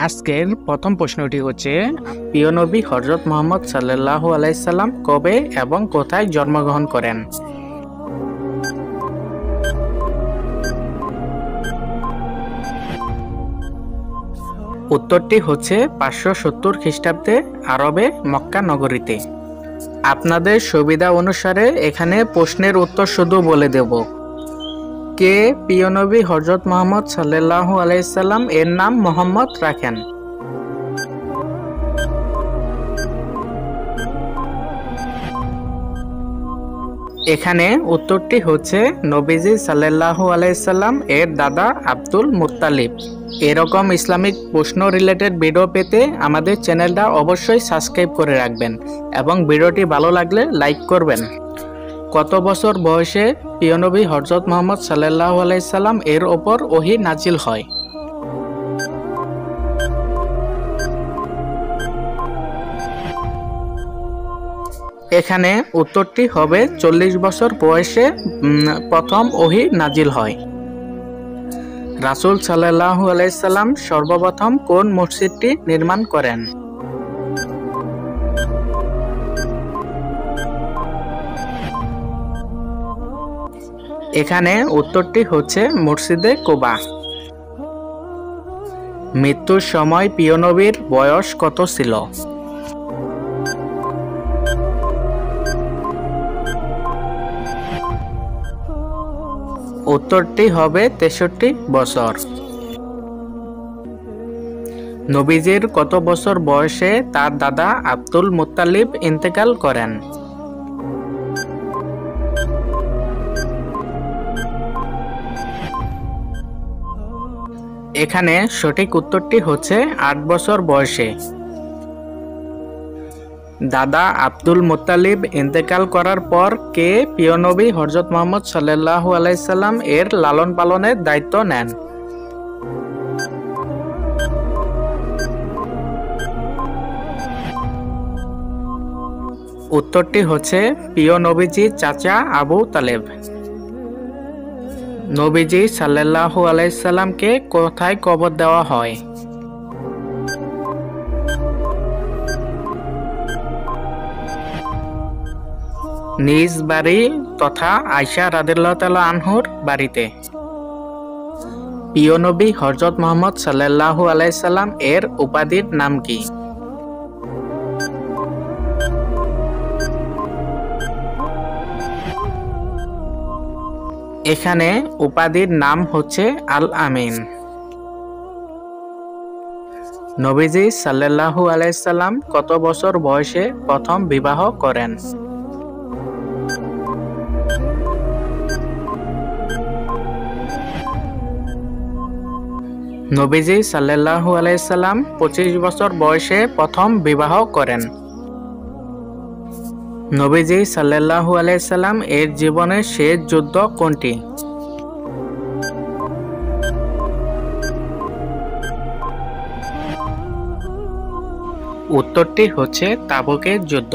আজকের প্রথম প্রশ্নটি হচ্ছে, প্রিয় নবী হযরত মুহাম্মদ সাল্লাল্লাহু আলাইহি সাল্লাম কবে এবং কোথায় জন্মগ্রহণ করেন? উত্তরটি হচ্ছে 570 খ্রিস্টাব্দে আরবে মক্কা নগরীতে। আপনাদের সুবিধা অনুসারে এখানে প্রশ্নের উত্তর শুধু বলে দেব। কে প্রিয় নবী হযরত মুহাম্মদ সাল্লাল্লাহু আলাইহি সাল্লাম এর নাম মুহাম্মদ রাখেন? এখানে উত্তরটি হচ্ছে নবীজি সাল্লাল্লাহু আলাইহি সাল্লাম এর দাদা আব্দুল মুত্তালিব। এরকম ইসলামিক প্রশ্ন রিলেটেড ভিডিও পেতে আমাদের চ্যানেলটা অবশ্যই সাবস্ক্রাইব করে রাখবেন এবং ভিডিওটি ভালো লাগলে লাইক করবেন। কত বছর বয়সে প্রিয় নবী হযরত মুহাম্মদ সাল্লাল্লাহু আলাইহি সাল্লাম এর ওপর ওহী নাজিল হয়? এখানে উত্তরটি হবে 40 বছর বয়সে প্রথম ওহী নাজিল হয়। রাসূল সাল্লাল্লাহু আলাইহি সাল্লাম সর্বপ্রথম কোন মসজিদটি নির্মাণ করেন? এখানে উত্তরটি হচ্ছে মসজিদে কুবা। মৃত্যুর সময় প্রিয় নবীর বয়স কত ছিল? উত্তরটি হবে 63 বছর। নবীজির কত বছর বয়সে তার দাদা আব্দুল মুত্তালিব ইন্তেকাল করেন? এখানে সঠিক উত্তরটি হচ্ছে 8 বছর বয়সে। দাদা আব্দুল মুত্তালিব ইন্তেকাল করার পর কে প্রিয় নবী হযরত মুহাম্মদ সাল্লাল্লাহু আলাইহি সাল্লাম এর লালন পালনের দায়িত্ব নেন? উত্তরটি হচ্ছে প্রিয় নবীজির চাচা আবু তালেব। নবীজি সাল্লাল্লাহু আলাইহি সাল্লামকে কোথায় কবর দেওয়া হয়? নিজ বাড়ি তথা আয়েশা রাদিয়াল্লাহু তাআলা আনহুর বাড়িতে। প্রিয় নবী হযরত মুহাম্মদ সাল্লাল্লাহু আলাইহি সাল্লাম এর উপাধির নাম কি? এখানে উপাধির নাম হচ্ছে আল আমিন। নবীজি সাল্লাল্লাহু আলাইহি সাল্লাম কত বছর বয়সে প্রথম বিবাহ করেন? নবীজি সাল্লাল্লাহু আলাইহি সাল্লাম 25 বছর বয়সে প্রথম বিবাহ করেন। নবীজি সাল্লাল্লাহু আলাইহি সাল্লাম এর জীবনের শেষ যুদ্ধ কোনটি? উত্তরটি হচ্ছে তাবুকের যুদ্ধ।